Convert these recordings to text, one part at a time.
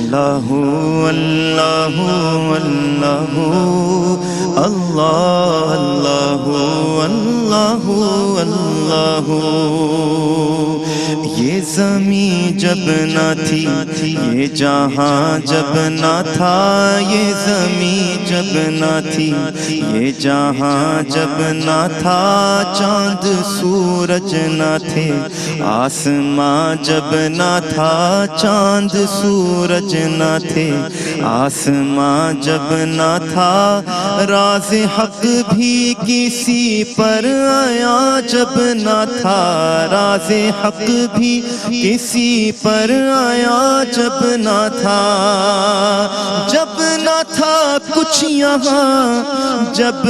اللہ اللہ اللہ اللہ اللہ اللہ اللہ۔ یہ زمین جب نہ تھی یہ جہاں جب نہ تھا، یہ زمین جب نہ تھی یہ جہاں جب نہ تھا، چاند سورج نہ تھے آسماں جب نہ تھا، چاند سورج نہ تھے آسماں جب نہ تھا، راز حق بھی کسی پر آیا جب نہ تھا، راز حق بھی کسی پر آیا جب نہ تھا، جب نہ تھا کچھ یہاں، جب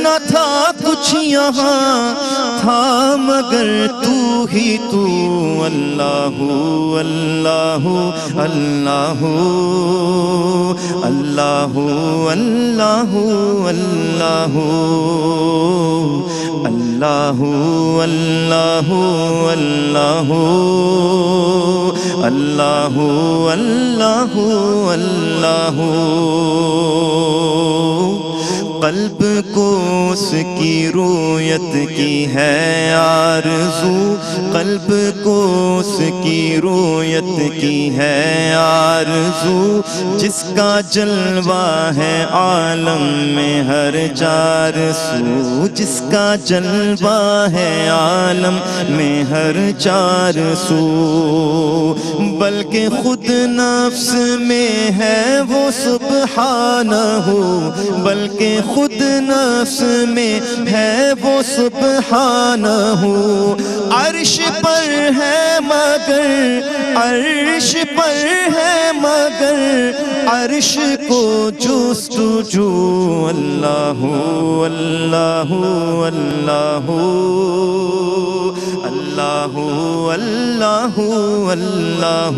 نہ تھا کچھ یہاں، تھا مگر تو ہی تو، اللہ اللہ اللہ اللہ اللہ اللہ اللہ اللہ اللہ اللہ اللہ اللہ۔ قلب کو اس کی رویت کی ہے آرزو، قلب کو اس کی رویت کی ہے آرزو، جس کا جلوہ ہے عالم میں ہر چار سو، جس کا جلوہ ہے عالم میں ہر چار سو، بلکہ خود نفس میں ہے وہ سبحانہ، بلکہ خود نفس میں ہے وہ سبحانہ، عرش پر ہے مگر، عرش پر ہے مگر، عرش کو جستجو، اللہ اللہ اللہ اللہ اللہ اللہ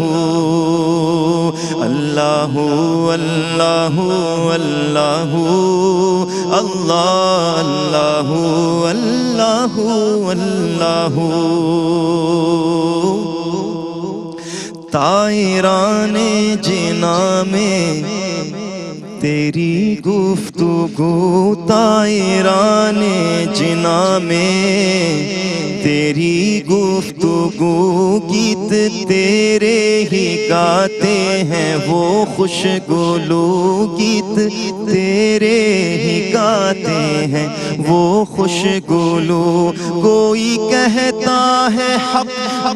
اللہ اللہ اللہ اللہ اللہ اللہ۔ طائران جنا میں تیری گفتگو، طائران جنا میں تیری گفتگو، گیت تیرے ہی گاتے ہیں وہ خوش گلو، گیت تیرے ہی گاتے ہیں وہ خوش گلو، کوئی کہتا ہے حق،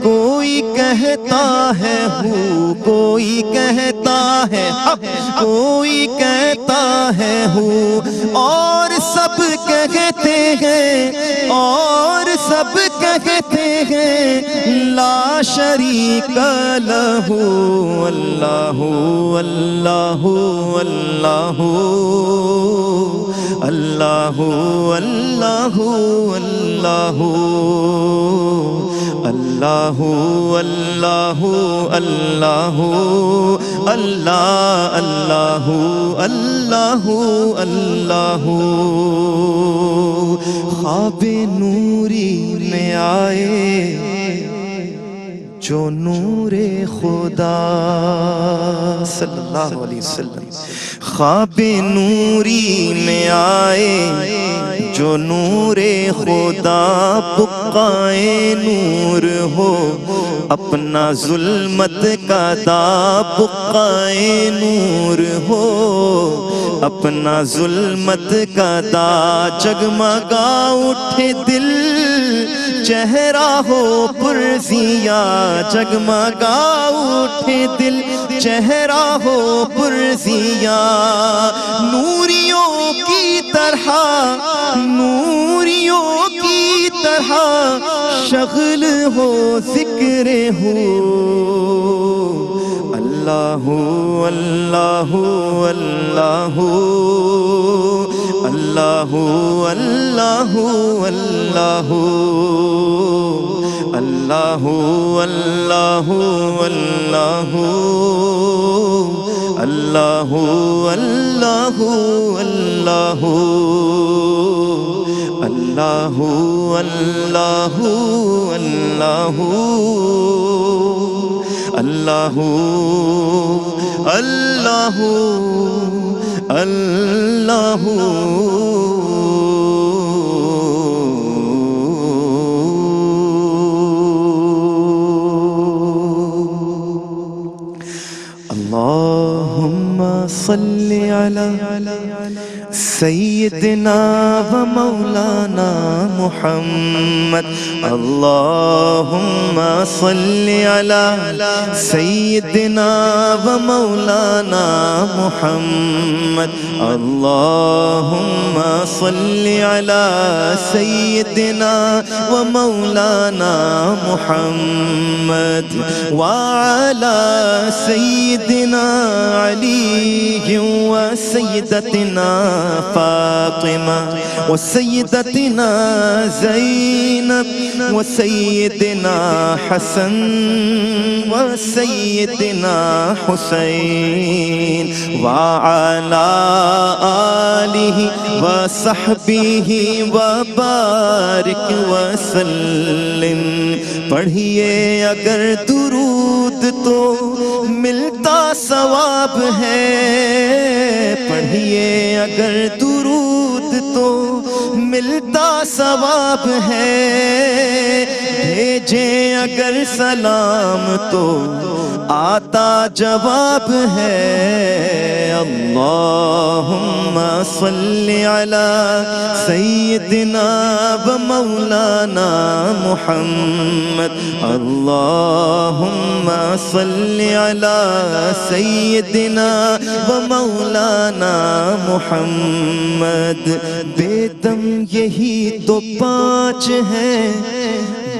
کوئی کہتا ہے ہو، کوئی کہتا ہے حق، کوئی کہتا ہے ہو، اور سب کہتے ہیں، اور سب کہتے ہیں لا شریک لہ، اللہ اللہ اللہ اللہ اللہ اللہ اللہ اللہ اللہ اللہ اللہ اللہ اللہ۔ خواب نوری میں آئے جو نور خدا، صلی اللہ علیہ وسلم، خواب نوری میں آئے جو نور خدا، بقائے نور ہو اپنا ظلمت کا دا، بقائے نور ہو اپنا ظلمت کا دا، جگمگا اٹھے دل چہرہ ہو پرزیا، جگمگا اٹھے دل چہرہ ہو پرزیا، نوریوں کی طرح، نوریوں کی طرح شغل ہو ذکر ہو، اللہ اللہ اللہ اللہ اللہ اللہ اللہ اللہ اللہ اللہ اللہ اللہ اللہ اللہ اللہ اللہ اللہ اللہ اللہ اللہم صلی علی سیدنا و مولانا محمد اللہم صلی علی سیدنا و مولانا محمد اللہم صلی علی سیدنا و مولانا محمد وعلی سیدنا علی و سیدتنا فاطمة وسيدتنا زينب وسيدنا حسن وسيدنا حسين وعلى آله وصحبه وبارك وسلم پڑھیے اگر درود تو ملتا ثواب ہے پڑھیے اگر درود تو ملتا ثواب ہے بھیجیں اگر سلام تو آتا جواب ہے اللہم صلی علی سیدنا و مولانا محمد اللہم صلی علی سیدنا و مولانا محمد بے دم یہی تو پانچ ہیں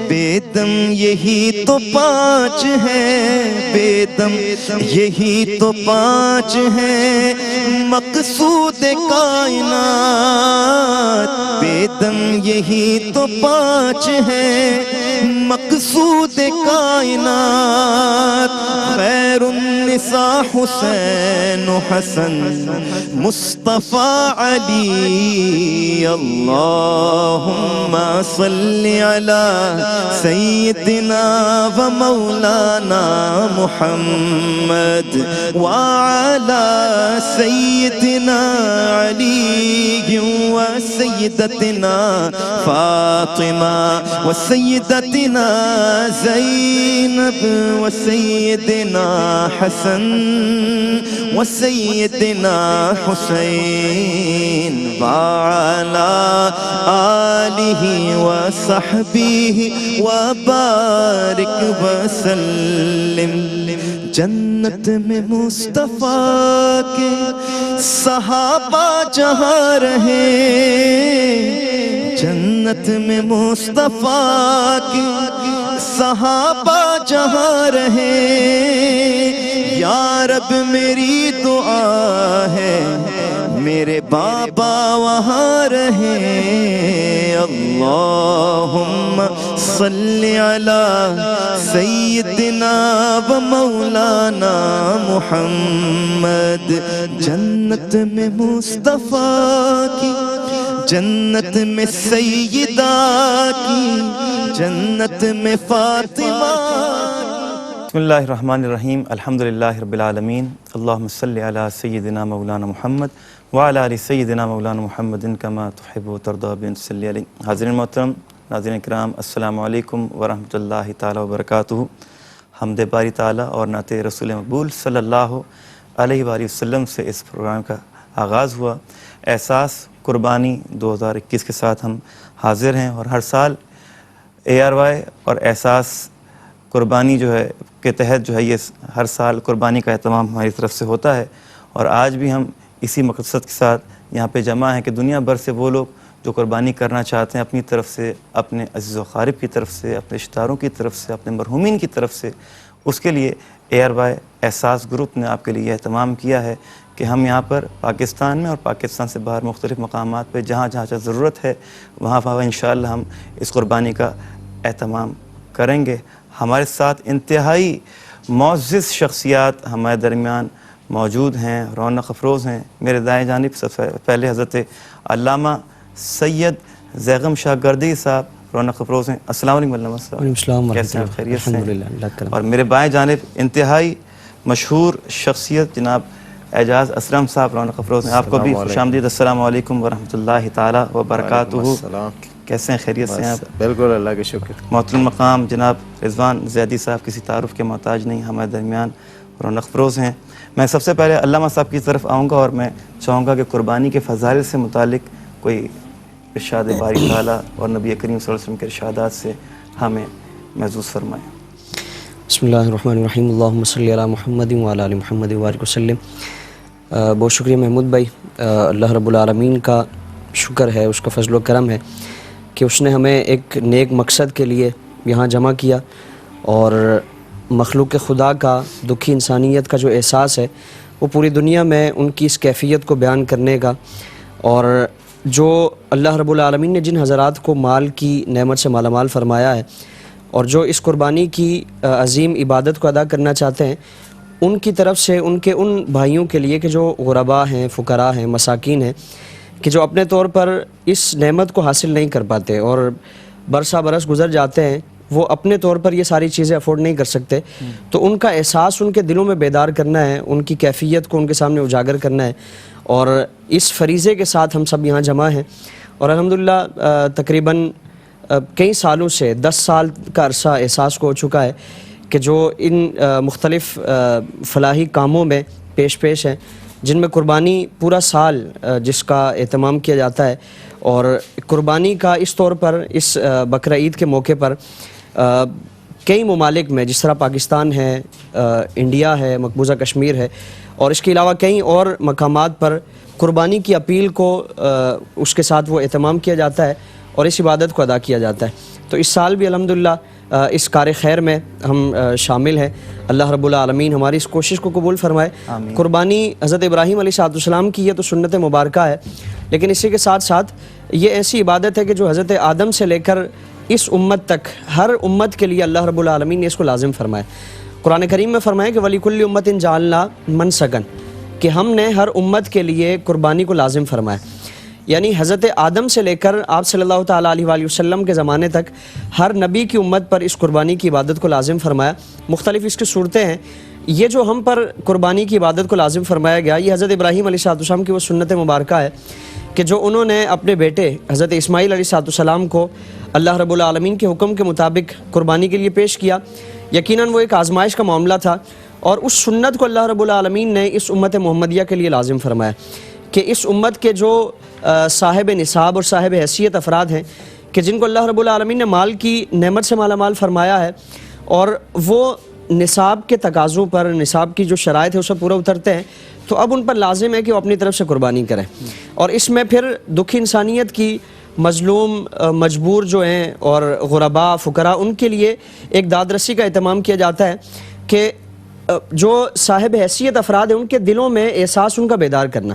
بے دم یہی تو پانچ ہیں بے دم یہی تو پانچ ہیں مقصود کائنات بے دم یہی تو پانچ ہیں مقصود کائنات خیر النساء حسین و حسن مصطفیٰ علی اللہم صلی علی سیدنا و مولانا محمد وعلی سیدنا علی و سیدتنا فاطمہ و سیدتنا زینب و سیدنا حسن و سیدنا حسین وعلی آلہ و صحبہ وبارک وسلم جنت میں مصطفیٰ کے صحابہ جہاں رہے جنت میں مصطفیٰ کے صحابہ جہاں رہے یا رب میری دعا ہے میرے بابا وہاں رہے اللہم صلی علی سیدنا و مولانا محمد جنت میں مصطفیٰ کی جنت میں سیدہ کی جنت میں فاطمہ بسم اللہ الرحمن الرحیم الحمدللہ رب العالمین اللہم صلی علی سیدنا مولانا محمد وعلی آل سیدنا مولانا محمد کما تحب و ترضی بن صلی علیہ حاضرین محترم ناظرین کرام السلام علیکم ورحمۃ اللہ تعالی وبرکاتہ حمد باری تعالیٰ اور نعت رسول مقبول صلی اللہ علیہ وآلہ وسلم سے اس پروگرام کا آغاز ہوا احساس قربانی 2021 کے ساتھ ہم حاضر ہیں اور ہر سال ARY اور احساس قربانی جو ہے کے تحت جو ہے یہ ہر سال قربانی کا اہتمام ہماری طرف سے ہوتا ہے اور آج بھی ہم اسی مقصد کے ساتھ یہاں پہ جمع ہیں کہ دنیا بھر سے وہ لوگ جو قربانی کرنا چاہتے ہیں اپنی طرف سے اپنے عزیز و قارب کی طرف سے اپنے رشتہ داروں کی طرف سے اپنے مرحومین کی طرف سے اس کے لیے ARY احساس گروپ نے آپ کے لیے اہتمام کیا ہے کہ ہم یہاں پر پاکستان میں اور پاکستان سے باہر مختلف مقامات پہ جہاں جہاں ضرورت ہے وہاں انشاءاللہ ہم اس قربانی کا اہتمام کریں گے ہمارے ساتھ انتہائی معزز شخصیات ہمارے درمیان موجود ہیں رونق افروز ہیں میرے دائیں جانب سب سے پہلے حضرت علامہ سید زیغم شاہ گردی صاحب رونق افروز ہیں. السلام علیکم علامہ صاحب. وعلیکم السلام کیسے ہیں؟ ورحمۃ اللہ. خیریت سے ہیں؟ الحمدللہ اللہ کا کرم. اور میرے بائیں جانب انتہائی مشہور شخصیت جناب اعجاز اسلم صاحب رونق افروز ہیں. آپ کو بھی خوش آمدید. السلام علیکم ورحمۃ اللہ تعالیٰ وبرکاتہ. کیسے ہیں؟ خیریت سے ہیں آپ؟ بالکل اللہ کا شکر. محترم مقام جناب رضوان زیدی صاحب کسی تعارف کے محتاج نہیں، ہمارے درمیان رونق افروز ہیں. میں سب سے پہلے علامہ صاحب کی طرف آؤں گا اور میں چاہوں گا کہ قربانی کے فضائل سے متعلق کوئی ارشاد باری تعالیٰ اور نبی کریم صلی اللہ علیہ وسلم کے ارشادات سے ہمیں محظوظ فرمائیں. بسم اللہ الرحمن الرحیم. اللہم صلی علی محمد وعلی آل محمد وبارک وسلم. بہت شکریہ محمود بھائی. اللہ رب العالمین کا شکر ہے، اس کا فضل و کرم ہے کہ اس نے ہمیں ایک نیک مقصد کے لیے یہاں جمع کیا، اور مخلوق خدا کا، دکھی انسانیت کا جو احساس ہے وہ پوری دنیا میں ان کی اس کیفیت کو بیان کرنے کا، اور جو اللہ رب العالمین نے جن حضرات کو مال کی نعمت سے مالا مال فرمایا ہے اور جو اس قربانی کی عظیم عبادت کو ادا کرنا چاہتے ہیں، ان کی طرف سے ان کے ان بھائیوں کے لیے کہ جو غرباء ہیں، فقراء ہیں، مساکین ہیں، کہ جو اپنے طور پر اس نعمت کو حاصل نہیں کر پاتے اور برسا برس گزر جاتے ہیں، وہ اپنے طور پر یہ ساری چیزیں افورڈ نہیں کر سکتے، تو ان کا احساس ان کے دلوں میں بیدار کرنا ہے، ان کی کیفیت کو ان کے سامنے اجاگر کرنا ہے. اور اس فریضے کے ساتھ ہم سب یہاں جمع ہیں، اور الحمدللہ تقریباً کئی سالوں سے 10 سال کا عرصہ احساس کو ہو چکا ہے کہ جو ان مختلف فلاحی کاموں میں پیش ہیں، جن میں قربانی پورا سال جس کا اہتمام کیا جاتا ہے، اور قربانی کا اس طور پر اس بقرہ عید کے موقع پر کئی ممالک میں، جس طرح پاکستان ہے، انڈیا ہے، مقبوضہ کشمیر ہے، اور اس کے علاوہ کئی اور مقامات پر قربانی کی اپیل کو اس کے ساتھ وہ اہتمام کیا جاتا ہے اور اس عبادت کو ادا کیا جاتا ہے. تو اس سال بھی الحمدللہ اس کار خیر میں ہم شامل ہیں. اللہ رب العالمین ہماری اس کوشش کو قبول فرمائے. قربانی حضرت ابراہیم علیہ السلام کی یہ تو سنت مبارکہ ہے، لیکن اسی کے ساتھ ساتھ یہ ایسی عبادت ہے کہ جو حضرت آدم سے لے کر اس امت تک ہر امت کے لیے اللہ رب العالمین نے اس کو لازم فرمایا. قرآن کریم میں فرمایا کہ وَلِكُلِّ أُمَّةٍ جَعَلْنَا مَنْسَكًا، کہ ہم نے ہر امت کے لیے قربانی کو لازم فرمایا. یعنی حضرت آدم سے لے کر آپ صلی اللہ تعالیٰ علیہ وآلہ وسلم کے زمانے تک ہر نبی کی امت پر اس قربانی کی عبادت کو لازم فرمایا. مختلف اس کی صورتیں ہیں. یہ جو ہم پر قربانی کی عبادت کو لازم فرمایا گیا، یہ حضرت ابراہیم علیہ السلام کی وہ سنت مبارکہ ہے کہ جو انہوں نے اپنے بیٹے حضرت اسماعیل علیہ السلام کو اللہ رب العالمین کے حکم کے مطابق قربانی کے لیے پیش کیا. یقیناً وہ ایک آزمائش کا معاملہ تھا، اور اس سنت کو اللہ رب العالمین نے اس امت محمدیہ کے لیے لازم فرمایا کہ اس امت کے جو صاحب نصاب اور صاحب حیثیت افراد ہیں، کہ جن کو اللہ رب العالمین نے مال کی نعمت سے مالا مال فرمایا ہے، اور وہ نصاب کے تقاضوں پر، نصاب کی جو شرائط ہے اس پر پورا اترتے ہیں، تو اب ان پر لازم ہے کہ وہ اپنی طرف سے قربانی کریں. اور اس میں پھر دکھی انسانیت کی، مظلوم، مجبور جو ہیں، اور غرباء، فقراء، ان کے لیے ایک داد رسی کا اہتمام کیا جاتا ہے کہ جو صاحب حیثیت افراد ہیں ان کے دلوں میں احساس ان کا بیدار کرنا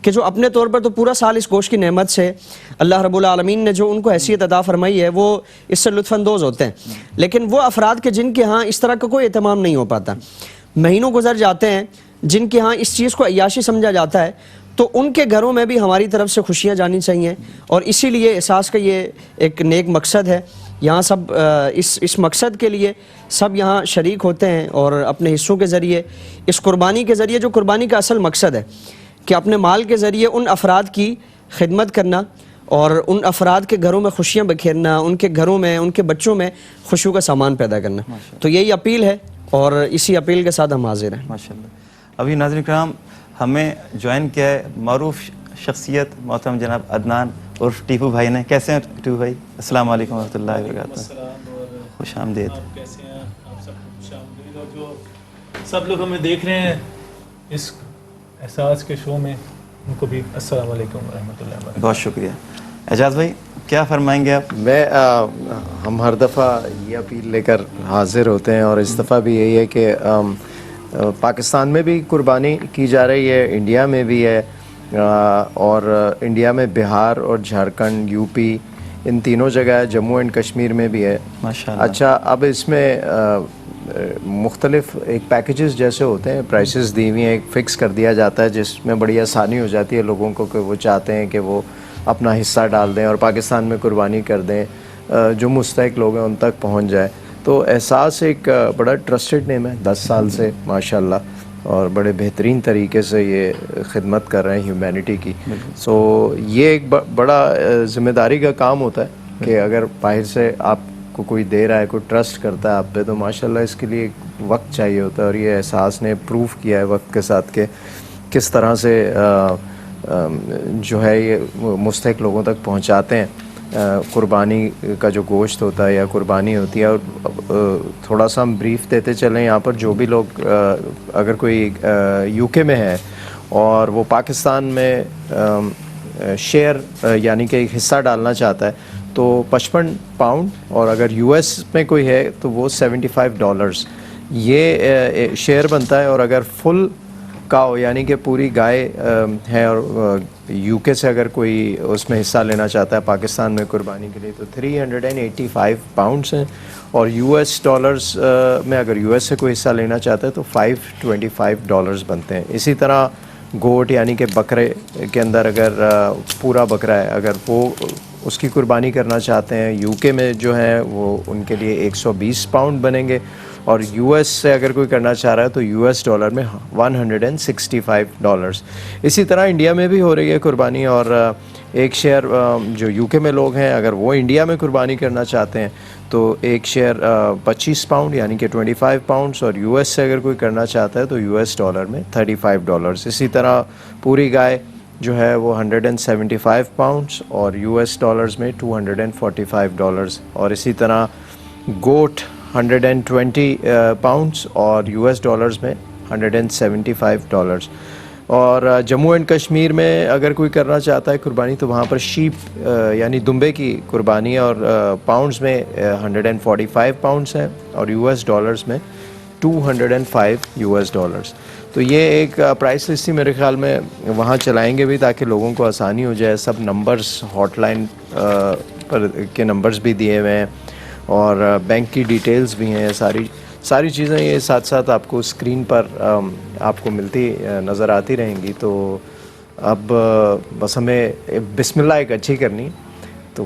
کہ جو اپنے طور پر تو پورا سال اس گوشت کی نعمت سے اللہ رب العالمین نے جو ان کو حیثیت عطا فرمائی ہے وہ اس سے لطف اندوز ہوتے ہیں، لیکن وہ افراد کے جن کے ہاں اس طرح کا کوئی اہتمام نہیں ہو پاتا، مہینوں گزر جاتے ہیں، جن کے ہاں اس چیز کو عیاشی سمجھا جاتا ہے، تو ان کے گھروں میں بھی ہماری طرف سے خوشیاں جانی چاہیے. اور اسی لیے احساس کا یہ ایک نیک مقصد ہے. یہاں سب اس مقصد کے لیے سب یہاں شریک ہوتے ہیں، اور اپنے حصوں کے ذریعے، اس قربانی کے ذریعے، جو قربانی کا اصل مقصد ہے کہ اپنے مال کے ذریعے ان افراد کی خدمت کرنا اور ان افراد کے گھروں میں خوشیاں بکھیرنا، ان کے گھروں میں، ان کے بچوں میں خوشیوں کا سامان پیدا کرنا. تو یہی اپیل ہے، اور اسی اپیل کے ساتھ ہم حاضر ہیں. ماشاءاللہ. ابھی ناظرین کرام ہمیں جوائن کیا ہے معروف شخصیت محترم جناب عدنان عرف ٹیپو بھائی نے. کیسے ہیں ٹیپو بھائی؟ السلام علیکم ورحمۃ اللہ وبرکاتہ. خوش آمدید. آپ کیسے ہیں؟ آپ سب خوش آمدید. اور جو سب لوگ ہمیں دیکھ رہے ہیں اس احساس کے شو میں، ان کو بھی السلام علیکم ورحمۃ اللہ وبرکاتہ. بہت شکریہ. اعجاز بھائی کیا فرمائیں گے آپ؟ ہم ہر دفعہ یہ اپیل لے کر حاضر ہوتے ہیں، اور اس دفعہ بھی یہی ہے کہ پاکستان میں بھی قربانی کی جا رہی ہے، انڈیا میں بھی ہے، اور انڈیا میں بہار اور جھارکھنڈ، یو پی، ان تینوں جگہ ہے، جموں اینڈ کشمیر میں بھی ہے. ماشاءاللہ. اچھا، اب اس میں مختلف ایک پیکیجز جیسے ہوتے ہیں، پرائسز دی ہوئی ہیں، ایک فکس کر دیا جاتا ہے جس میں بڑی آسانی ہو جاتی ہے لوگوں کو کہ وہ چاہتے ہیں کہ وہ اپنا حصہ ڈال دیں اور پاکستان میں قربانی کر دیں. جو مستحق لوگ ہیں ان تک پہنچ جائے. تو احساس ایک بڑا ٹرسٹڈ نیم ہے 10 سال سے ماشاءاللہ, اور بڑے بہترین طریقے سے یہ خدمت کر رہے ہیں ہیومینٹی کی. سو یہ ایک بڑا ذمہ داری کا کام ہوتا ہے کہ اگر باہر سے آپ کو کوئی دے رہا ہے, کوئی ٹرسٹ کرتا ہے آپ پہ, تو ماشاءاللہ اس کے لیے ایک وقت چاہیے ہوتا ہے. اور یہ احساس نے پروف کیا ہے وقت کے ساتھ کہ کس طرح سے جو ہے یہ مستحق لوگوں تک پہنچاتے ہیں. قربانی کا جو گوشت ہوتا ہے یا قربانی ہوتی ہے. اور تھوڑا سا ہم بریف دیتے چلیں یہاں پر, جو بھی لوگ اگر کوئی یو کے میں ہے اور وہ پاکستان میں شیئر یعنی کہ ایک حصہ ڈالنا چاہتا ہے تو 55 پاؤنڈ, اور اگر یو ایس میں کوئی ہے تو وہ $75 یہ شیئر بنتا ہے. اور اگر فل کاؤ یعنی کہ پوری گائے ہے اور یو کے سے اگر کوئی اس میں حصہ لینا چاہتا ہے پاکستان میں قربانی کے لیے تو 385 پاؤنڈس ہیں. اور یو ایس ڈالرز میں اگر یو ایس سے کوئی حصہ لینا چاہتا ہے تو $525 بنتے ہیں. اسی طرح گوٹ یعنی کہ بکرے کے اندر اگر پورا بکرا ہے, اگر وہ اس کی قربانی کرنا چاہتے ہیں یو کے میں جو ہے وہ ان کے لیے 120 پاؤنڈ بنیں گے. اور یو ایس سے اگر کوئی کرنا چاہ رہا ہے تو یو ایس ڈالر میں $165. اسی طرح انڈیا میں بھی ہو رہی ہے قربانی, اور ایک شیئر جو یو کے میں لوگ ہیں اگر وہ انڈیا میں قربانی کرنا چاہتے ہیں تو ایک شیئر 25 پاؤنڈ یعنی کہ 25 پاؤنڈس, اور یو ایس سے اگر کوئی کرنا چاہتا ہے تو یو ایس ڈالر میں $35. اسی طرح پوری گائے جو ہے وہ 175 پاؤنڈس اور یو ایس ڈالرز میں $245. اور اسی طرح گوٹ 120 پاؤنڈس اور یو ایس ڈالرز میں $175. اور جموں اینڈ کشمیر میں اگر کوئی کرنا چاہتا ہے قربانی تو وہاں پر شیپ یعنی دمبے کی قربانی, اور پاؤنڈز میں 145 پاؤنڈس ہیں اور یو ایس ڈالرز میں $205. تو یہ ایک پرائس لسٹ ہی میرے خیال میں وہاں چلائیں گے بھی تاکہ لوگوں کو آسانی ہو جائے. سب نمبرز ہاٹ لائن پر کے نمبرز بھی دیے ہوئے ہیں اور بینک کی ڈیٹیلز بھی ہیں. ساری چیزیں یہ ساتھ ساتھ آپ کو اسکرین پر آپ کو ملتی نظر آتی رہیں گی. تو اب بس ہمیں بسم اللہ ایک اچھی کرنی, تو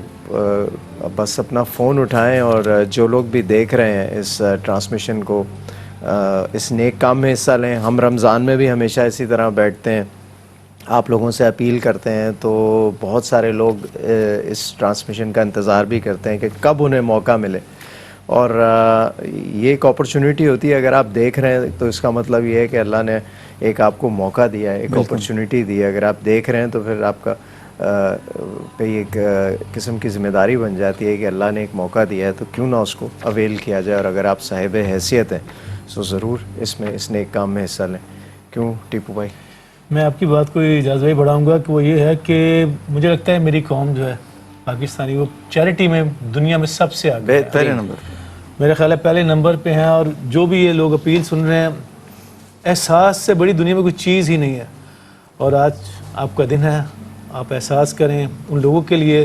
بس اپنا فون اٹھائیں اور جو لوگ بھی دیکھ رہے ہیں اس ٹرانسمیشن کو اس نیک کام میں حصہ لیں. ہم رمضان میں بھی ہمیشہ اسی طرح بیٹھتے ہیں, آپ لوگوں سے اپیل کرتے ہیں, تو بہت سارے لوگ اس ٹرانسمیشن کا انتظار بھی کرتے ہیں کہ کب انہیں موقع ملے. اور یہ ایک اپرچونٹی ہوتی ہے, اگر آپ دیکھ رہے ہیں تو اس کا مطلب یہ ہے کہ اللہ نے ایک آپ کو موقع دیا ہے, ایک اپرچونٹی دی ہے. اگر آپ دیکھ رہے ہیں تو پھر آپ کا پہ ایک قسم کی ذمہ داری بن جاتی ہے کہ اللہ نے ایک موقع دیا ہے تو کیوں نہ اس کو اویل کیا جائے. اور اگر آپ صاحب حیثیت ہیں تو ضرور اس میں اس نیک کام میں حصہ لیں. کیوں ٹیپو بھائی؟ میں آپ کی بات کو اجازت بھائی بڑھاؤں گا کہ وہ یہ ہے کہ مجھے لگتا ہے میری قوم جو ہے پاکستانی وہ چیریٹی میں دنیا میں سب سے آگے پہلے نمبر میرا خیال ہے پہلے نمبر پہ ہیں. اور جو بھی یہ لوگ اپیل سن رہے ہیں, احساس سے بڑی دنیا میں کوئی چیز ہی نہیں ہے. اور آج آپ کا دن ہے, آپ احساس کریں ان لوگوں کے لیے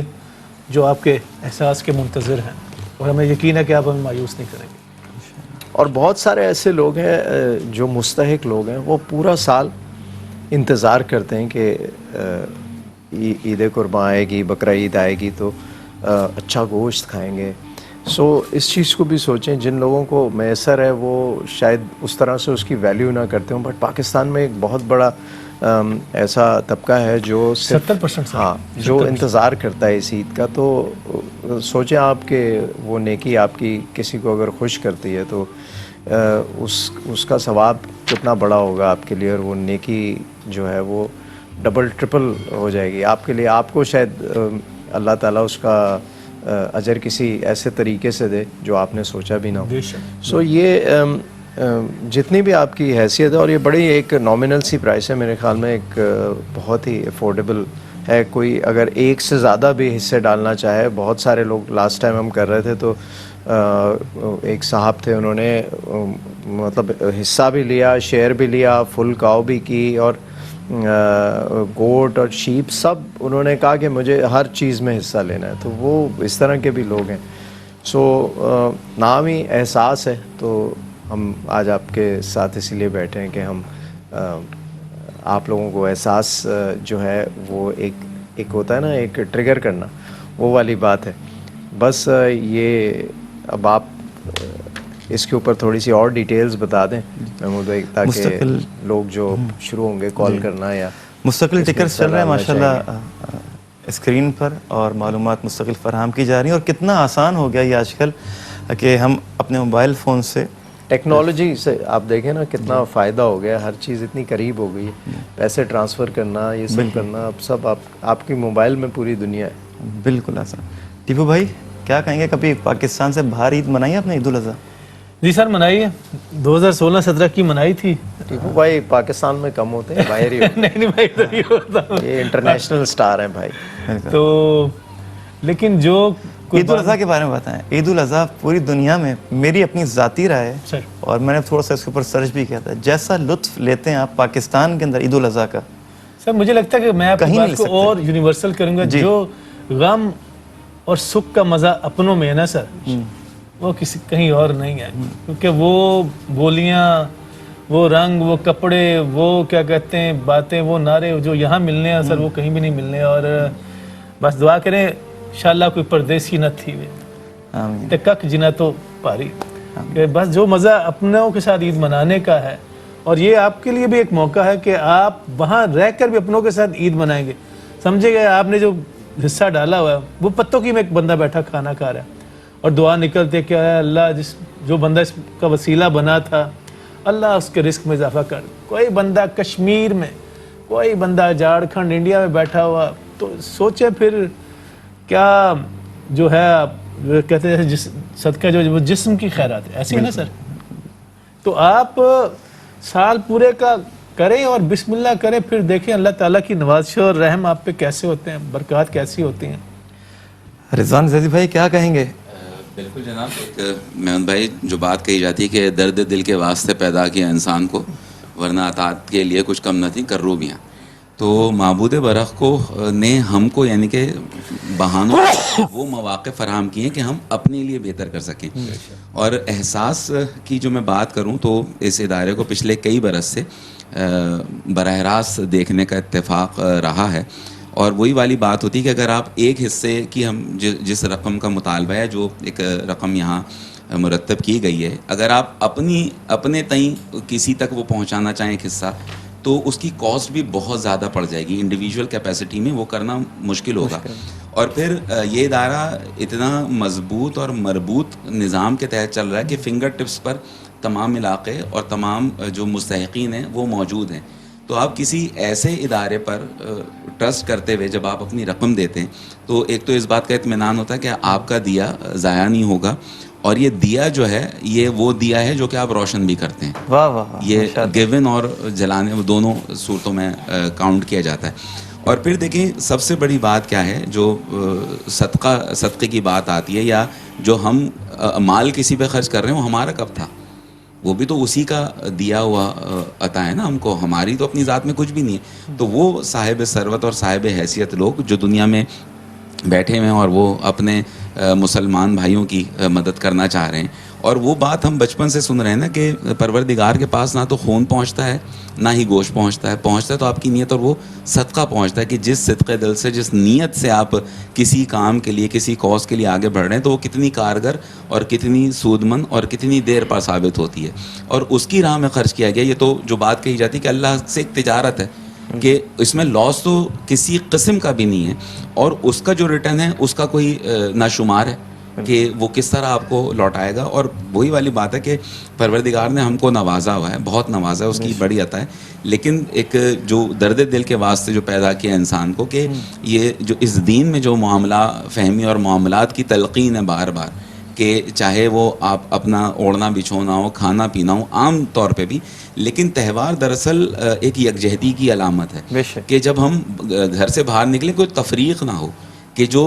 جو آپ کے احساس کے منتظر ہیں, اور ہمیں یقین ہے کہ آپ ہمیں مایوس نہیں کریں گے. اور بہت سارے ایسے لوگ ہیں جو مستحق لوگ ہیں, وہ پورا سال انتظار کرتے ہیں کہ عید قربان آئے گی, بقرہ عید آئے گی تو اچھا گوشت کھائیں گے. سو اس چیز کو بھی سوچیں, جن لوگوں کو میسر ہے وہ شاید اس طرح سے اس کی ویلیو نہ کرتے ہوں, بٹ پاکستان میں ایک بہت بڑا ایسا طبقہ ہے جو 70% ہاں جو انتظار کرتا ہے اس عید کا. تو سوچیں آپ کہ وہ نیکی آپ کی کسی کو اگر خوش کرتی ہے تو اس کا ثواب کتنا بڑا ہوگا آپ کے لیے, اور وہ نیکی جو ہے وہ ڈبل ٹرپل ہو جائے گی آپ کے لیے. آپ کو شاید اللہ تعالیٰ اس کا اجر کسی ایسے طریقے سے دے جو آپ نے سوچا بھی نہ ہو. سو یہ جتنی بھی آپ کی حیثیت ہے, اور یہ بڑی ایک نامنل سی پرائس ہے میرے خیال میں, ایک بہت ہی افورڈیبل ہے. کوئی اگر ایک سے زیادہ بھی حصے ڈالنا چاہے, بہت سارے لوگ لاسٹ ٹائم ہم کر رہے تھے تو ایک صاحب تھے, انہوں نے مطلب حصہ بھی لیا, شیئر بھی لیا, فل کاؤ بھی کی, اور گوٹ اور شیپ سب انہوں نے کہا کہ مجھے ہر چیز میں حصہ لینا ہے. تو وہ اس طرح کے بھی لوگ ہیں. سو نام ہی احساس ہے, تو ہم آج آپ کے ساتھ اسی لیے بیٹھے ہیں کہ ہم آپ لوگوں کو احساس جو ہے وہ ایک ہوتا ہے نا, ایک ٹریگر کرنا, وہ والی بات ہے. بس یہ اب آپ اس کے اوپر تھوڑی سی اور ڈیٹیلز بتا دیں محمود بھائی، تاکہ لوگ جو شروع ہوں گے کال کرنا یا مستقل ٹکرز چل رہے ہیں ماشاءاللہ اسکرین پر، اور معلومات مستقل فراہم کی جا رہی ہیں. اور کتنا آسان ہو گیا یہ آج کل کہ ہم اپنے موبائل فون سے ٹیکنالوجی سے آپ دیکھیں نا کتنا فائدہ ہو گیا، ہر چیز اتنی قریب ہو گئی ہے، پیسے ٹرانسفر کرنا یہ سب کرنا اب سب آپ کی موبائل میں پوری دنیا ہے. بالکل آسان. ٹیپو بھائی کیا کہیں گے، کبھی پاکستان سے باہر عید منائی آپ نے، عید الاضحیٰ؟ جی سر منائی ہے، 2016-17 کی منائی تھی. ٹیپو بھائی پاکستان میں کم ہوتے ہیں، باہر ہی ہوتے ہیں. نہیں بھائی ادھر ہی ہوتا ہوں. یہ انٹرنیشنل سٹار ہیں بھائی. تو لیکن جو عید الاضحیٰ کے بارے میں بتائیں. عید الاضحیٰ پوری دنیا میں میری اپنی ذاتی رائے ہے سر، اور میں نے تھوڑا سا اس کے اوپر سرچ بھی کیا تھا، جیسا لطف لیتے ہیں آپ پاکستان کے اندر عید الاضحیٰ کا، سر مجھے لگتا ہے کہ میں آپ کی کہیں بات نہیں کو لے اور یونیورسل کروں گا. جی. جو غم اور سکھ کا مزہ اپنوں میں ہے نا سر، وہ کسی کہیں اور نہیں ہے. کیونکہ وہ بولیاں، وہ رنگ، وہ کپڑے، وہ کیا کہتے ہیں باتیں، وہ نعرے جو یہاں ملنے ہیں سر وہ کہیں بھی نہیں ملنے. اور بس دعا کریں انشاءاللہ کوئی پردیسی نہ تھی وے آمین. تے کک جنا تو پاری، کہ بس جو مزہ اپنوں کے ساتھ عید منانے کا ہے. اور یہ آپ کے لیے بھی ایک موقع ہے کہ آپ وہاں رہ کر بھی اپنوں کے ساتھ عید منائیں گے. سمجھے گئے آپ نے جو حصہ ڈالا ہوا ہے وہ پتوں کی میں ایک بندہ بیٹھا کھانا کھا رہا ہے اور دعا نکلتے کہ اے اللہ جو بندہ اس کا وسیلہ بنا تھا اللہ اس کے رزق میں اضافہ کر. کوئی بندہ کشمیر میں، کوئی بندہ جھارکھنڈ انڈیا میں بیٹھا ہوا، تو سوچے پھر کیا جو ہے کہتے ہیں صدقہ جو جسم کی خیرات ہے، ایسی ہے نا سر. تو آپ سال پورے کا کریں اور بسم اللہ کریں، پھر دیکھیں اللہ تعالیٰ کی نوازش اور رحم آپ پہ کیسے ہوتے ہیں، برکات کیسی ہوتی ہیں. رضوان زیدی بھائی کیا کہیں گے؟ بالکل جناب، ایک محمد بھائی جو بات کہی جاتی ہے کہ درد دل کے واسطے پیدا کیا انسان کو، ورنہ اطاعت کے لیے کچھ کم نہ تھیں کروبیاں. تو معبود برق کو نے ہم کو یعنی کہ بہانوں وہ مواقع فراہم کیے کہ ہم اپنے لیے بہتر کر سکیں. اور احساس کی جو میں بات کروں تو اس ادارے کو پچھلے کئی برس سے براہ راست دیکھنے کا اتفاق رہا ہے. اور وہی والی بات ہوتی ہے کہ اگر آپ ایک حصے کی ہم جس رقم کا مطالبہ ہے، جو ایک رقم یہاں مرتب کی گئی ہے، اگر آپ اپنے تئیں کسی تک وہ پہنچانا چاہیں ایک حصہ، تو اس کی کاسٹ بھی بہت زیادہ پڑ جائے گی. انڈیویجول کیپیسٹی میں وہ کرنا مشکل ہوگا. اور پھر یہ ادارہ اتنا مضبوط اور مربوط نظام کے تحت چل رہا ہے کہ فنگر ٹپس پر تمام علاقے اور تمام جو مستحقین ہیں وہ موجود ہیں. تو آپ کسی ایسے ادارے پر ٹرسٹ کرتے ہوئے جب آپ اپنی رقم دیتے ہیں تو ایک تو اس بات کا اطمینان ہوتا ہے کہ آپ کا دیا ضائع نہیں ہوگا، اور یہ دیا جو ہے یہ وہ دیا ہے جو کہ آپ روشن بھی کرتے ہیں. واہ واہ، یہ گیون اور جلانے دونوں صورتوں میں کاؤنٹ کیا جاتا ہے. اور پھر دیکھیں سب سے بڑی بات کیا ہے، جو صدقے کی بات آتی ہے یا جو ہم مال کسی پہ خرچ کر رہے ہیں وہ ہمارا کب تھا، وہ بھی تو اسی کا دیا ہوا عطا ہے نا ہم کو، ہماری تو اپنی ذات میں کچھ بھی نہیں ہے. تو وہ صاحب ثروت اور صاحب حیثیت لوگ جو دنیا میں بیٹھے ہوئے ہیں اور وہ اپنے مسلمان بھائیوں کی مدد کرنا چاہ رہے ہیں. اور وہ بات ہم بچپن سے سن رہے ہیں نا کہ پروردگار کے پاس نہ تو خون پہنچتا ہے نہ ہی گوشت پہنچتا ہے تو آپ کی نیت، اور وہ صدقہ پہنچتا ہے کہ جس صدقے دل سے، جس نیت سے آپ کسی کام کے لیے، کسی کاز کے لیے آگے بڑھ رہے ہیں، تو وہ کتنی کارگر اور کتنی سودمند اور کتنی دیر پر ثابت ہوتی ہے. اور اس کی راہ میں خرچ کیا گیا. یہ تو جو بات کہی جاتی ہے کہ اللہ سے ایک تجارت ہے کہ اس میں لاس تو کسی قسم کا بھی نہیں ہے، اور اس کا جو ریٹرن ہے اس کا کوئی نہ شمار ہے کہ وہ کس طرح آپ کو لوٹائے گا. اور وہی والی بات ہے کہ پروردگار نے ہم کو نوازا ہوا ہے، بہت نوازا ہے، اس کی بڑی عطا ہے. لیکن ایک جو درد دل کے واسطے جو پیدا کیا انسان کو کہ یہ جو اس دین میں جو معاملہ فہمی اور معاملات کی تلقین ہے بار بار، کہ چاہے وہ آپ اپنا اوڑھنا بچھونا ہو، کھانا پینا ہو، عام طور پہ بھی، لیکن تہوار دراصل ایک یکجہتی کی علامت ہے کہ جب ہم گھر سے باہر نکلیں کوئی تفریق نہ ہو، کہ جو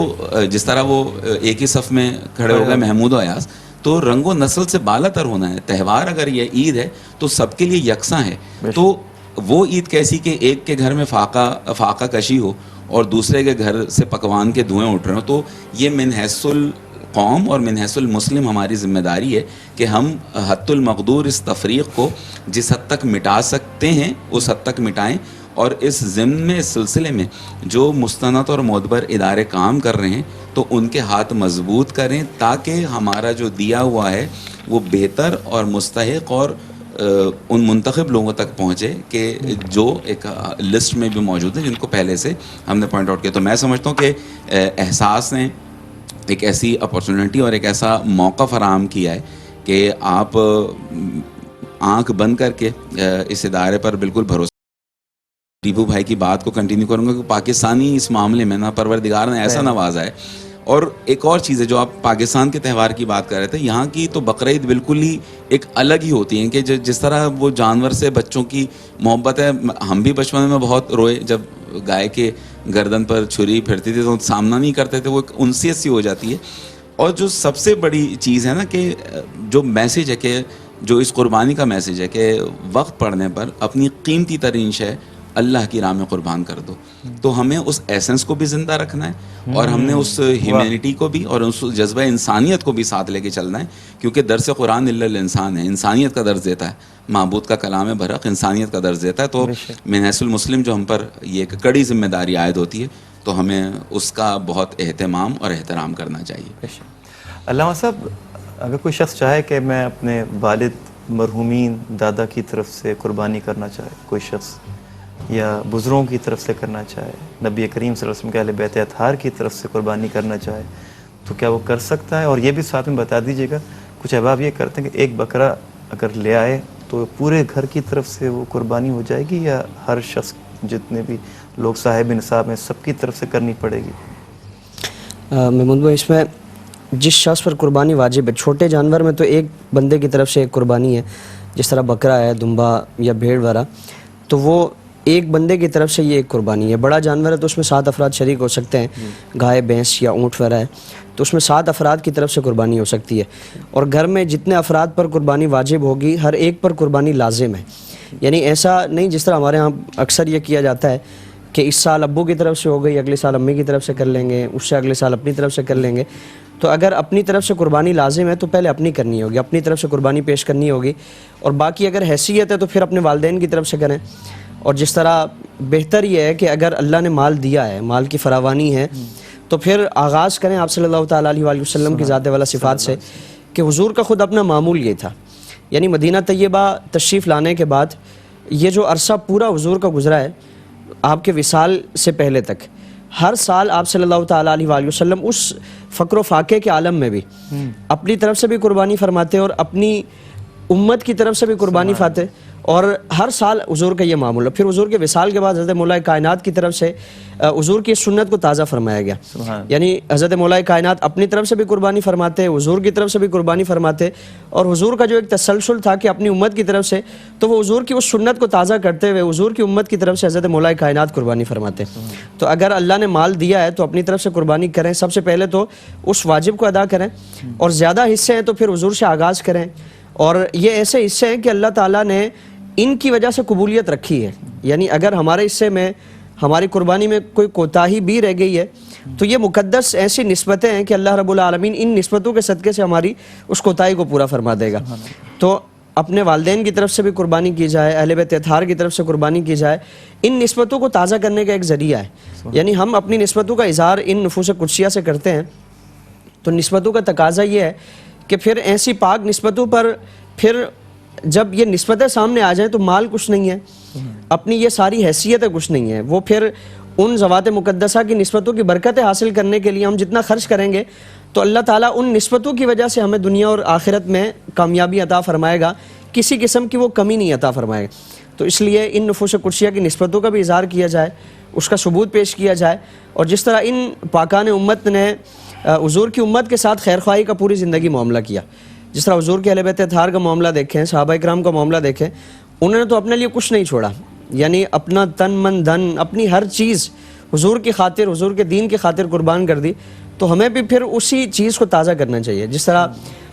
جس طرح وہ ایک ہی صف میں کھڑے ہو گئے محمود و ایاز، تو رنگ و نسل سے بالا تر ہونا ہے. تہوار اگر یہ عید ہے تو سب کے لیے یکساں ہے. تو وہ عید کیسی کہ ایک کے گھر میں فاقہ کشی ہو اور دوسرے کے گھر سے پکوان کے دھوئیں اٹھ رہے ہوں. تو یہ من حیث القوم اور من حیث المسلم ہماری ذمہ داری ہے کہ ہم حد المقدور اس تفریق کو جس حد تک مٹا سکتے ہیں اس حد تک مٹائیں، اور اس ضمن میں اس سلسلے میں جو مستند اور معتبر ادارے کام کر رہے ہیں تو ان کے ہاتھ مضبوط کریں تاکہ ہمارا جو دیا ہوا ہے وہ بہتر اور مستحق اور ان منتخب لوگوں تک پہنچے کہ جو ایک لسٹ میں بھی موجود ہیں جن کو پہلے سے ہم نے پوائنٹ آؤٹ کیا. تو میں سمجھتا ہوں کہ احساس نے ایک ایسی اپارچونیٹی اور ایک ایسا موقع فراہم کیا ہے کہ آپ آنکھ بند کر کے اس ادارے پر بالکل بھروسہ. ٹیپو بھائی کی بات کو کنٹینیو کروں گا کہ پاکستانی اس معاملے میں نا پروردگار نے ایسا نوازا ہے. اور ایک اور چیز ہے جو آپ پاکستان کے تہوار کی بات کر رہے تھے, یہاں کی تو بقرعید بالکل ہی ایک الگ ہی ہوتی ہیں کہ جس طرح وہ جانور سے بچوں کی محبت ہے. ہم بھی بچپن میں بہت روئے جب گائے کے گردن پر چھری پھرتی تھی تو سامنا نہیں کرتے تھے, وہ ایک انسیت سی ہو جاتی ہے. اور جو سب سے بڑی چیز ہے نا کہ جو میسیج ہے کہ جو اس قربانی کا میسیج ہے کہ وقت پڑنے پر اپنی قیمتی ترین شے اللہ کی راہ میں قربان کر دو. تو ہمیں اس ایسنس کو بھی زندہ رکھنا ہے اور ہم نے اس ہیومینٹی کو بھی اور اس جذبہ انسانیت کو بھی ساتھ لے کے چلنا ہے, کیونکہ درس قرآن الا الانسان ہے, انسانیت کا درس دیتا ہے. معبود کا کلام برحق انسانیت کا درس دیتا ہے. تو من حیث المسلم جو ہم پر یہ ایک کڑی ذمہ داری عائد ہوتی ہے تو ہمیں اس کا بہت اہتمام اور احترام کرنا چاہیے. علامہ صاحب, اگر کوئی شخص چاہے کہ میں اپنے والد مرحومین دادا کی طرف سے قربانی کرنا چاہے, کوئی شخص یا بزرگوں کی طرف سے کرنا چاہے, نبی کریم صلی اللہ علیہ وسلم کے اہل بیت اطہار کی طرف سے قربانی کرنا چاہے, تو کیا وہ کر سکتا ہے؟ اور یہ بھی ساتھ میں بتا دیجیے گا, کچھ احباب یہ کرتے ہیں کہ ایک بکرا اگر لے آئے تو پورے گھر کی طرف سے وہ قربانی ہو جائے گی یا ہر شخص جتنے بھی لوگ صاحب نصاب ہیں سب کی طرف سے کرنی پڑے گی؟ محمود بھائی, اس میں جس شخص پر قربانی واجب ہے, چھوٹے جانور میں تو ایک بندے کی طرف سے ایک قربانی ہے, جس طرح بکرا ہے, دمبا یا بھیڑ وغیرہ, تو وہ ایک بندے کی طرف سے یہ ایک قربانی ہے. بڑا جانور ہے تو اس میں 7 افراد شریک ہو سکتے ہیں, گائے بھینس یا اونٹ وغیرہ ہے تو اس میں 7 افراد کی طرف سے قربانی ہو سکتی ہے. اور گھر میں جتنے افراد پر قربانی واجب ہوگی ہر ایک پر قربانی لازم ہے. یعنی ایسا نہیں جس طرح ہمارے ہاں اکثر یہ کیا جاتا ہے کہ اس سال ابو کی طرف سے ہو گئی, اگلے سال امی کی طرف سے کر لیں گے, اس سے اگلے سال اپنی طرف سے کر لیں گے. تو اگر اپنی طرف سے قربانی لازم ہے تو پہلے اپنی کرنی ہوگی, اپنی طرف سے قربانی پیش کرنی ہوگی, اور باقی اگر حیثیت ہے تو پھر اپنے والدین کی طرف سے کریں. اور جس طرح بہتر یہ ہے کہ اگر اللہ نے مال دیا ہے, مال کی فراوانی ہے, تو پھر آغاز کریں آپ صلی اللہ تعالیٰ علیہ وآلہ وسلم کی ذات والا صفات سے, کہ حضور کا خود اپنا معمول یہ تھا. یعنی مدینہ طیبہ تشریف لانے کے بعد یہ جو عرصہ پورا حضور کا گزرا ہے آپ کے وصال سے پہلے تک, ہر سال آپ صلی اللہ تعالیٰ علیہ وآلہ وسلم اس فقر و فاقے کے عالم میں بھی اپنی طرف سے بھی قربانی فرماتے اور اپنی امت کی طرف سے بھی قربانی فرماتے, اور ہر سال حضور کا یہ معمول ہے. پھر حضور کے وصال کے بعد حضرت مولا کائنات کی طرف سے حضور کی سنت کو تازہ فرمایا گیا. یعنی حضرت مولا کائنات اپنی طرف سے بھی قربانی فرماتے, حضور کی طرف سے بھی قربانی فرماتے, اور حضور کا جو ایک تسلسل تھا کہ اپنی امت کی طرف سے, تو وہ حضور کی اس سنت کو تازہ کرتے ہوئے حضور کی امت کی طرف سے حضرت مولا کائنات قربانی فرماتے. تو اگر اللہ نے مال دیا ہے تو اپنی طرف سے قربانی کریں, سب سے پہلے تو اس واجب کو ادا کریں, اور زیادہ حصے ہیں تو پھر حضور سے آغاز کریں. اور یہ ایسے حصے ہیں کہ اللہ تعالیٰ نے ان کی وجہ سے قبولیت رکھی ہے. یعنی اگر ہمارے حصے میں ہماری قربانی میں کوئی کوتاہی بھی رہ گئی ہے تو یہ مقدس ایسی نسبتیں ہیں کہ اللہ رب العالمین ان نسبتوں کے صدقے سے ہماری اس کوتاہی کو پورا فرما دے گا. تو اپنے والدین کی طرف سے بھی قربانی کی جائے, اہل بیت اطہار کی طرف سے قربانی کی جائے, ان نسبتوں کو تازہ کرنے کا ایک ذریعہ ہے. یعنی ہم اپنی نسبتوں کا اظہار ان نفوس قدسیہ سے کرتے ہیں, تو نسبتوں کا تقاضا یہ ہے کہ پھر ایسی پاک نسبتوں پر پھر جب یہ نسبتیں سامنے آ جائیں تو مال کچھ نہیں ہے, اپنی یہ ساری حیثیتیں کچھ نہیں ہیں, وہ پھر ان ذوات مقدسہ کی نسبتوں کی برکتیں حاصل کرنے کے لیے ہم جتنا خرچ کریں گے تو اللہ تعالیٰ ان نسبتوں کی وجہ سے ہمیں دنیا اور آخرت میں کامیابی عطا فرمائے گا, کسی قسم کی وہ کمی نہیں عطا فرمائے گا. تو اس لیے ان نفوس قدسیہ کی نسبتوں کا بھی اظہار کیا جائے, اس کا ثبوت پیش کیا جائے. اور جس طرح ان پاکان امت نے حضور کی امت کے ساتھ خیر خواہی کا پوری زندگی معاملہ کیا, جس طرح حضور کے اہل بیت اطہار کا معاملہ دیکھیں, صحابہ اکرام کا معاملہ دیکھیں, انہوں نے تو اپنے لیے کچھ نہیں چھوڑا. یعنی اپنا تن من دھن, اپنی ہر چیز حضور کی خاطر, حضور کے دین کی خاطر قربان کر دی. تو ہمیں بھی پھر اسی چیز کو تازہ کرنا چاہیے. جس طرح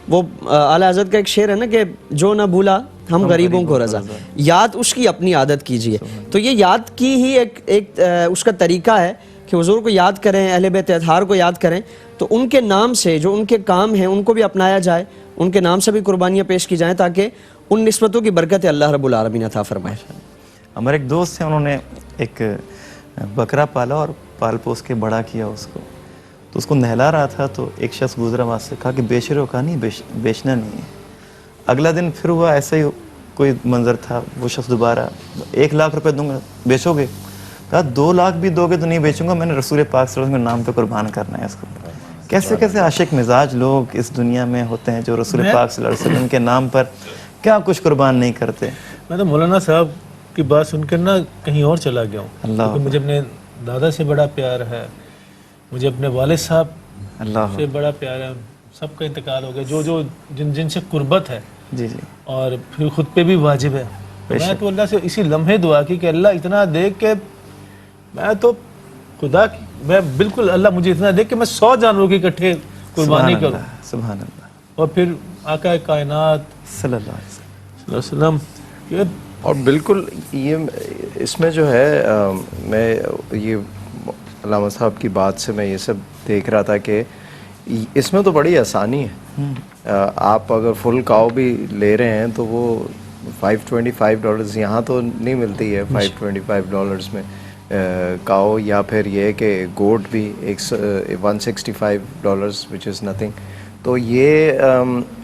وہ اعلیٰ حضرت کا ایک شعر ہے نا کہ جو نہ بھولا ہم غریبوں کو رضا, یاد اس کی اپنی عادت کیجیے. تو یہ یاد کی ہی ایک اس کا طریقہ ہے کہ حضور کو یاد کریں, اہل بیت اطہار کو یاد کریں, تو ان کے نام سے جو ان کے کام ہیں ان کو بھی اپنایا جائے, ان کے نام سے بھی قربانیاں پیش کی جائیں تاکہ ان نسبتوں کی برکت اللہ رب العالمین عطا فرمائے. ہمارے ایک دوست ہیں, انہوں نے ایک بکرا پالا اور پال پوس کے بڑا کیا اس کو, تو اس کو نہلا رہا تھا, تو ایک شخص گزرا وہاں سے, کہا کہ بیچ رہے ہو؟ کہا نہیں بیچنا نہیں ہے. اگلا دن پھر ہوا ایسا ہی کوئی منظر تھا, وہ شخص دوبارہ 1 لاکھ روپے دوں گا, بیچو گے؟ کہا 2 لاکھ بھی دو گے تو نہیں بیچوں گا, میں نے رسول پاک صلی اللہ علیہ وسلم کے نام پہ قربان کرنا ہے اس کو. کیسے کیسے عاشق مزاج لوگ اس دنیا میں ہوتے ہیں جو رسول پاک صلی اللہ علیہ وسلم کے نام پر کیا کچھ قربان نہیں کرتے. میں تو مولانا صاحب کی بات سن کر نا کہیں اور چلا گیا ہوں, کیونکہ مجھے اپنے دادا سے بڑا پیار ہے, مجھے اپنے والد صاحب اللہ سے بڑا پیار ہے. سب کا انتقال ہو گیا, جو جن سے قربت ہے, جی جی اور پھر خود پہ بھی واجب ہے. میں تو اللہ سے اسی لمحے دعا کی کہ اللہ اتنا دے کہ میں تو خدا کی, میں بالکل اللہ مجھے اتنا دے کہ میں 100 جانوروں کی اکٹھے قربانی کروں. سبحان اللہ. اور پھر آقا کائنات صلی اللہ علیہ وسلم کہ اور بالکل یہ اس میں جو ہے میں یہ علامہ صاحب کی بات سے میں یہ سب دیکھ رہا تھا کہ اس میں تو بڑی آسانی ہے. آپ اگر فل کاؤ بھی لے رہے ہیں تو وہ $525 یہاں تو نہیں ملتی ہے $525 میں کاؤ, یا پھر یہ کہ گوٹ بھی $165 which is nothing. تو یہ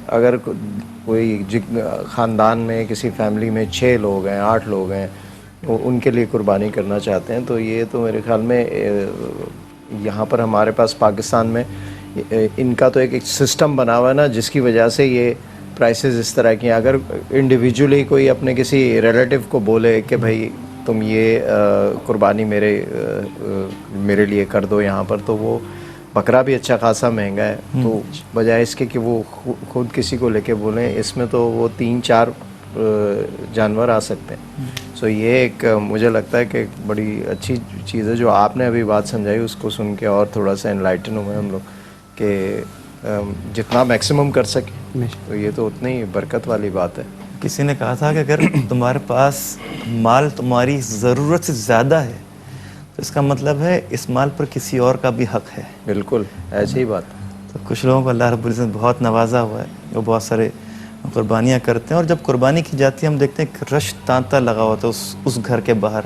اگر کوئی خاندان میں کسی فیملی میں 6 لوگ ہیں 8 لوگ ہیں ان کے لیے قربانی کرنا چاہتے ہیں, تو یہ تو میرے خیال میں یہاں پر ہمارے پاس پاکستان میں ان کا تو ایک سسٹم بنا ہوا ہے نا, جس کی وجہ سے یہ پرائسز اس طرح کی ہیں. اگر انڈیویجولی کوئی اپنے کسی ریلیٹیو کو بولے کہ بھائی تم یہ قربانی میرے لیے کر دو یہاں پر, تو وہ بکرا بھی اچھا خاصا مہنگا ہے, تو بجائے اس کے کہ وہ خود کسی کو لے کے بولیں, اس میں تو وہ 3-4 جانور آ سکتے ہیں. سو یہ ایک مجھے لگتا ہے کہ بڑی اچھی چیز ہے جو آپ نے ابھی بات سمجھائی, اس کو سن کے اور تھوڑا سا انلائٹن ہوئے ہم لوگ کہ جتنا میکسیمم کر سکیں, تو یہ تو اتنی ہی برکت والی بات ہے. کسی نے کہا تھا کہ اگر تمہارے پاس مال تمہاری ضرورت سے زیادہ ہے تو اس کا مطلب ہے اس مال پر کسی اور کا بھی حق ہے. بالکل ایسی ہی بات. تو کچھ لوگوں کو اللہ رب العزت بہت نوازا ہوا ہے, وہ بہت سارے قربانیاں کرتے ہیں, اور جب قربانی کی جاتی ہے ہم دیکھتے ہیں کہ رش تانتا لگا ہوا تھا اس گھر کے باہر,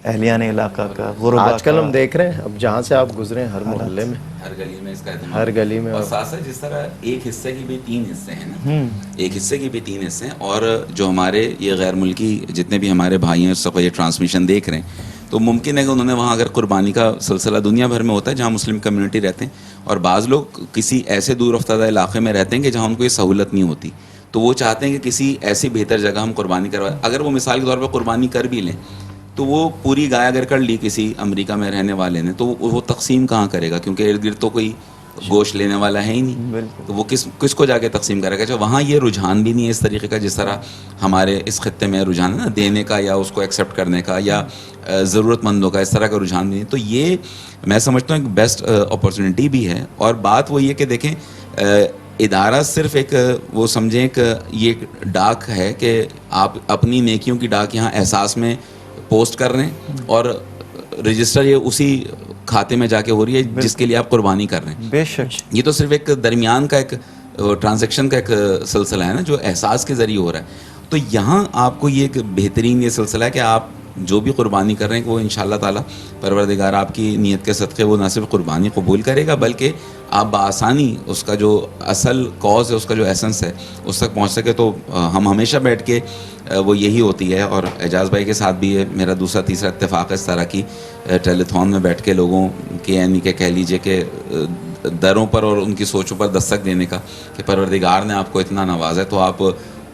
اہلیان علاقہ کا, غربا آج کل ہم دیکھ رہے ہیں اب جہاں سے آپ گزرے ہر محلے میں, ہر گلی میں اس کا ہر گلی میں. اور ساتھ ساتھ جس طرح ایک حصے کی بھی 3 حصے ہیں نا, ایک حصے کی بھی 3 حصے ہیں, اور جو ہمارے یہ غیر ملکی جتنے بھی ہمارے بھائی ہیں اس کو یہ ٹرانسمیشن دیکھ رہے ہیں, تو ممکن ہے کہ انہوں نے وہاں اگر قربانی کا سلسلہ دنیا بھر میں ہوتا ہے جہاں مسلم کمیونٹی رہتے ہیں, اور بعض لوگ کسی ایسے دور افتادہ علاقے میں رہتے ہیں کہ جہاں ان کو یہ سہولت نہیں ہوتی, تو وہ چاہتے ہیں کہ کسی ایسی بہتر جگہ ہم قربانی کروائیں. اگر وہ مثال کے طور پہ قربانی کر بھی لیں تو وہ پوری گائے اگر کر لی کسی امریکہ میں رہنے والے نے, تو وہ تقسیم کہاں کرے گا, کیونکہ ارد گرد تو کوئی گوشت لینے والا ہے ہی نہیں, تو وہ کس کو جا کے تقسیم کرے گا. اچھا وہاں یہ رجحان بھی نہیں ہے اس طریقے کا جس طرح ہمارے اس خطے میں رجحان ہے نا, دینے کا یا اس کو ایکسیپٹ کرنے کا, یا ضرورت مندوں کا, اس طرح کا رجحان بھی نہیں. تو یہ میں سمجھتا ہوں ایک بیسٹ اپرچونٹی بھی ہے. اور بات وہ یہ کہ دیکھیں ادارہ صرف ایک وہ سمجھیں کہ یہ ڈاک ہے کہ آپ اپنی نیکیوں کی ڈاک یہاں احساس میں پوسٹ کر رہے ہیں, اور رجسٹر یہ اسی کھاتے میں جا کے ہو رہی ہے جس کے لیے آپ قربانی کر رہے ہیں. بے شک یہ تو صرف ایک درمیان کا ایک ٹرانزیکشن کا ایک سلسلہ ہے نا جو احساس کے ذریعے ہو رہا ہے. تو یہاں آپ کو یہ ایک بہترین یہ سلسلہ ہے کہ آپ جو بھی قربانی کر رہے ہیں وہ انشاءاللہ تعالیٰ پروردگار آپ کی نیت کے صدقے وہ نہ صرف قربانی قبول کرے گا بلکہ آپ بآسانی اس کا جو اصل کاز ہے, اس کا جو ایسنس ہے اس تک پہنچ سکے. تو ہم ہمیشہ بیٹھ کے وہ یہی ہوتی ہے, اور اعجاز بھائی کے ساتھ بھی یہ میرا دوسرا تیسرا اتفاق ہے اس طرح کی ٹیلی تھون میں بیٹھ کے لوگوں کے یعنی کہ کہہ لیجئے کہ دروں پر اور ان کی سوچوں پر دستک دینے کا کہ پروردگار نے آپ کو اتنا نوازا ہے, تو آپ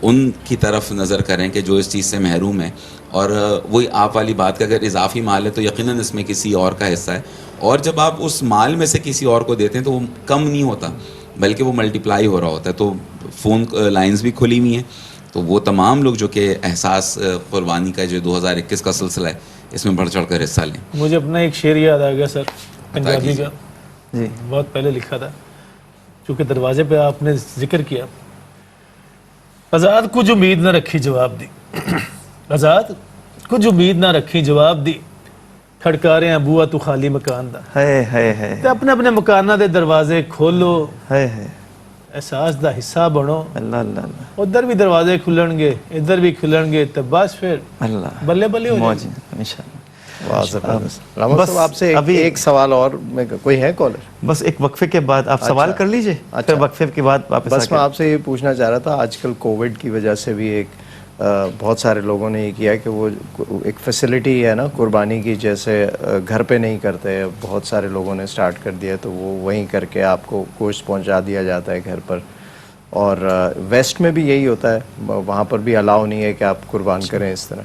ان کی طرف نظر کریں کہ جو اس چیز سے محروم ہے. اور وہی آپ والی بات کہ اگر اضافی مال ہے تو یقیناً اس میں کسی اور کا حصہ ہے, اور جب آپ اس مال میں سے کسی اور کو دیتے ہیں تو وہ کم نہیں ہوتا بلکہ وہ ملٹیپلائی ہو رہا ہوتا ہے. تو فون لائنز بھی کھلی ہوئی ہیں, تو وہ تمام لوگ جو کہ احساس قربانی کا جو 2021 کا سلسلہ ہے اس میں بڑھ چڑھ کر حصہ لیں. مجھے اپنا ایک شعر یاد آ گیا سر, پنجابی کا, جی بہت پہلے لکھا تھا, چونکہ دروازے پہ آپ نے ذکر کیا. آزاد کچھ امید نہ رکھی جواب دی, آزاد کچھ امید نہ رکھی جواب دی, کھڑکا رہے ہیں بوا تو خالی مکان دا. ہے تے اپنے اپنے مکانہ دے دروازے کھولو, ہے احساس دا حصہ بنو اللہ اللہ اللہ ادھر بھی دروازے کھلن گے ادھر بھی کھلن گے تو بس پھر اللہ بلے بلے ہو جائے موج انشاءاللہ. واہ زبردست. رحمت بس صاحب آپ سے ابھی- ایک سوال اور کوئی ہے کالر؟ بس ایک وقفے کے بعد آپ سوال کر لیجئے پھر وقفے کے بعد واپس بس میں آپ سے یہ پوچھنا چاہ رہا تھا آج کل کووڈ کی وجہ سے بھی ایک بہت سارے لوگوں نے یہ کیا کہ وہ ایک فیسلٹی ہے نا قربانی کی، جیسے گھر پہ نہیں کرتے، بہت سارے لوگوں نے سٹارٹ کر دیا تو وہ وہیں کر کے آپ کو گوشت پہنچا دیا جاتا ہے گھر پر. اور ویسٹ میں بھی یہی ہوتا ہے، وہاں پر بھی الاؤ نہیں ہے کہ آپ قربان کریں اس طرح.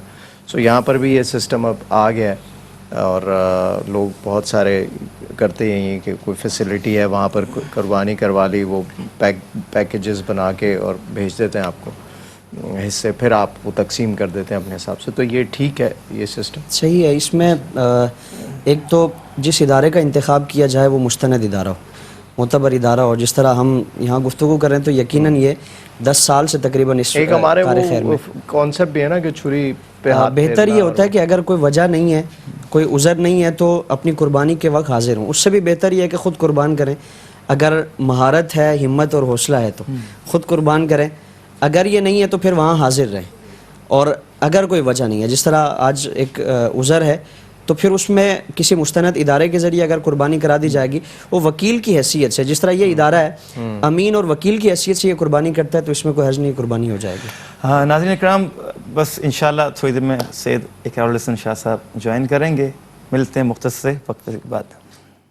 سو یہاں پر بھی یہ سسٹم اب آ گیا ہے اور لوگ بہت سارے کرتے ہیں کہ کوئی فیسلٹی ہے وہاں پر قربانی کروا لی، وہ پیکیجز بنا کے اور بھیج دیتے ہیں آپ کو حصے، پھر آپ وہ تقسیم کر دیتے ہیں اپنے حساب سے. تو یہ ٹھیک ہے یہ سسٹم؟ صحیح ہے. اس میں ایک تو جس ادارے کا انتخاب کیا جائے وہ مستند ادارہ ہو، معتبر ادارہ ہو. جس طرح ہم یہاں گفتگو کر رہے ہیں تو یقیناً یہ 10 سال سے تقریباً اس ایک ہمارے کار خیر وہ میں کانسیپٹ بھی ہے نا کہ چھری پہ ہاتھ بہتر یہ ہوتا ہے کہ اگر کوئی وجہ نہیں ہے، کوئی عذر نہیں ہے تو اپنی قربانی کے وقت حاضر ہوں. اس سے بھی بہتر یہ ہے کہ خود قربان کریں. اگر مہارت ہے، ہمت اور حوصلہ ہے تو خود قربان کریں. اگر یہ نہیں ہے تو پھر وہاں حاضر رہیں. اور اگر کوئی وجہ نہیں ہے، جس طرح آج ایک عذر ہے تو پھر اس میں کسی مستند ادارے کے ذریعے اگر قربانی کرا دی جائے گی، وہ وکیل کی حیثیت سے، جس طرح یہ ادارہ ہے امین اور وکیل کی حیثیت سے یہ قربانی کرتا ہے، تو اس میں کوئی حرج نہیں، قربانی ہو جائے گی. ہاں ناظرین اکرام، بس انشاءاللہ تھوڑی دیر میں سید اقرار الحسن شاہ صاحب جوائن کریں گے. ملتے ہیں مختصر سے وقت کے بعد.